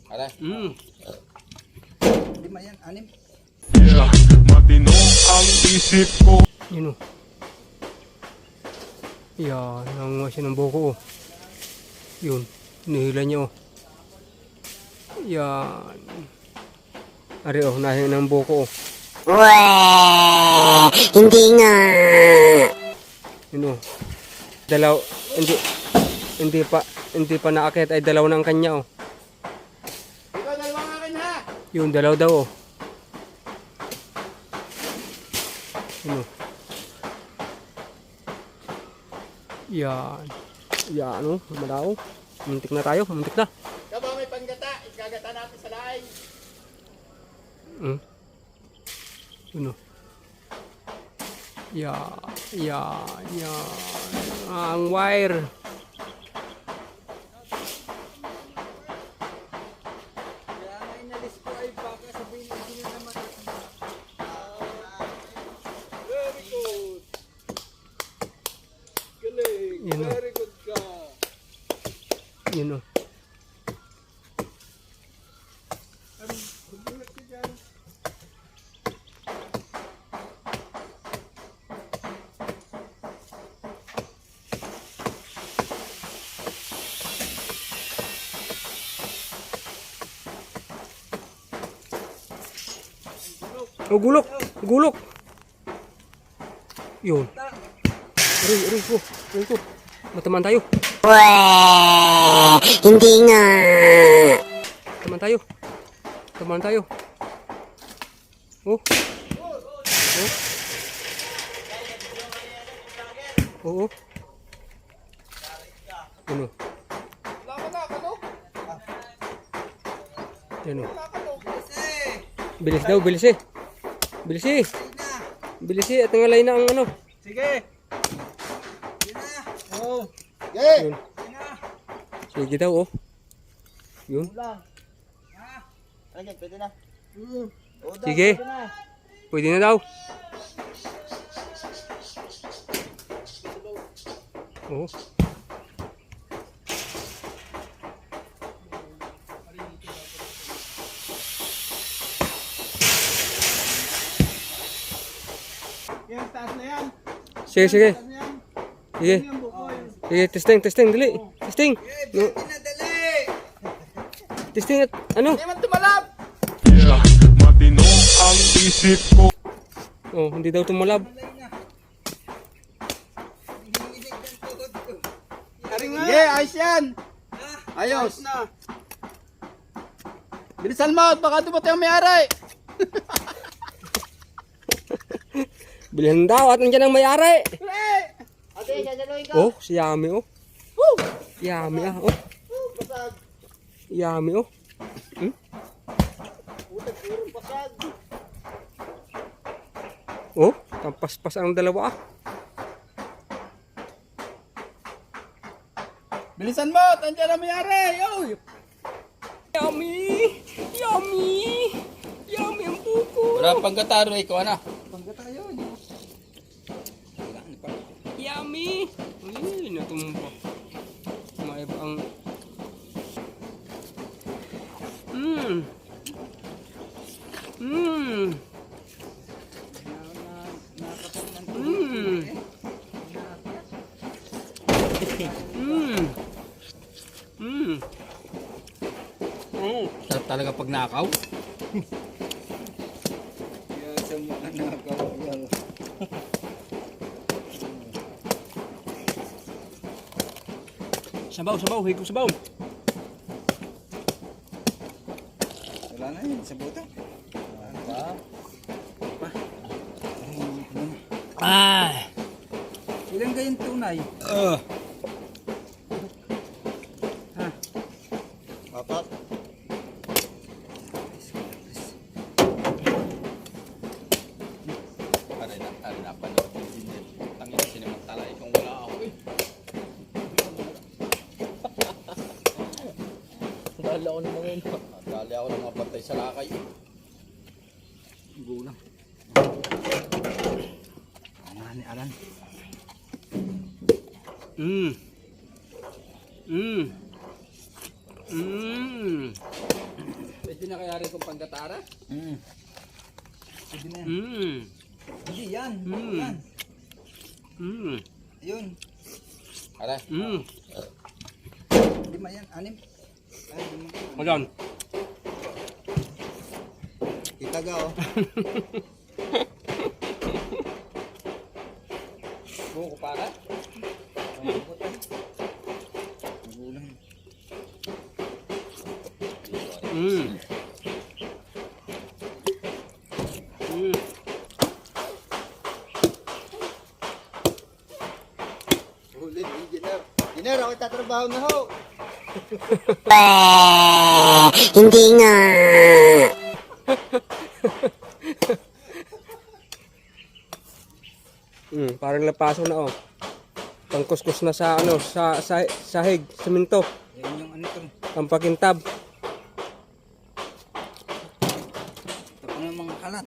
Ara. Lima yan, 6. Yeah, matino ang isip ko. Yun o. Yan, nanguha siya ng buko o. Yun, nihila niya o. Yan. Ari o, nahin ng buko o. Weh, hindi nga. Yun o. Hindi pa naakit ay dalaw na ang kanya o. Ikaw, dalawang akin ha. Yun, dalaw daw o. Yun o. Yan. Yan o, malaw. Muntik na tayo, muntik na. Kaba may panggata, igagata natin sa laing. Yun o. Yan. Ang wire. Kaya nga inalis ko ay baka sabihin hindi nyo naman. Very good. Galing. Yun o. Very good ka. Yun o. Hubulat ka dyan. Oh, gulok. Gulok. Yun. Aray ko. Mataman tayo. Weh, hindi nga. Taman tayo. Oh. Oo. Ano? Ano? Bilis daw, bilis eh. Bilis eh, at nangalay na ang ano. Sige. Sige na. Oh. Sige. Yun. Sige daw oh. Yun. Lang. Ha? Ano, pwede na. O, daw, Sige. pwede na. Pwede na daw. Oo. Yan, taas na yan. Sige. Taas na yan. Sige. Yan, bukoy. Sige, testing, dali. Testing. No, Pinadali. testing at ano? Hindi man tumalab. Yeah, matino ang isip ko. Oh, hindi daw tumalab. Sige, ayos yan. Ayos. Na. Bilisan mo, baka dumating ang may-ari. Bilhan daw at nandiyan ang may-ari. Ate, sasaluhin ka. Oh, si Yami oh. Yami ah, oh. Basag. Yami oh. Putak, purong basag. Oh, tampas-pas ang dalawa ah. Bilisan mo, tandiyan ang may-ari. Oy. Yami ang buko. Wala pang gataro ikaw na. Bangga tayo. Yummy! Ay, natumba. Maiba ang... Sarap talaga pag nakaw. Yan sa mga nakaw. Sabaw, higop sabaw. Wala na yun, sa buto. Ah! Ilan kayong tunay? Apat. Aray na panood yung sinil. Tangin na sinimantala kung wala ako eh. Dali ako ng mga ino. Dali ako ng mga bantay sa lakay. Gulang. Ni Alan. Tingnan kong panggatara. Pwede na yan. Mm. Hindi, yan. Mm. Yan. Mm. Yun. Aray. Mm. 5 yan. 6. Ay, 5. Ayan. Itaga, oh. Buko para. Magulang. Mm. Mm. Huli, engineer. Engineer, ako tatrabaho na ho. Hindi nga. Parang lapaso na oh. Pangkuskus na sa ano, sa sahig, semento, Yan yung ano to. pampakintab. Ito pa ng mga kalat.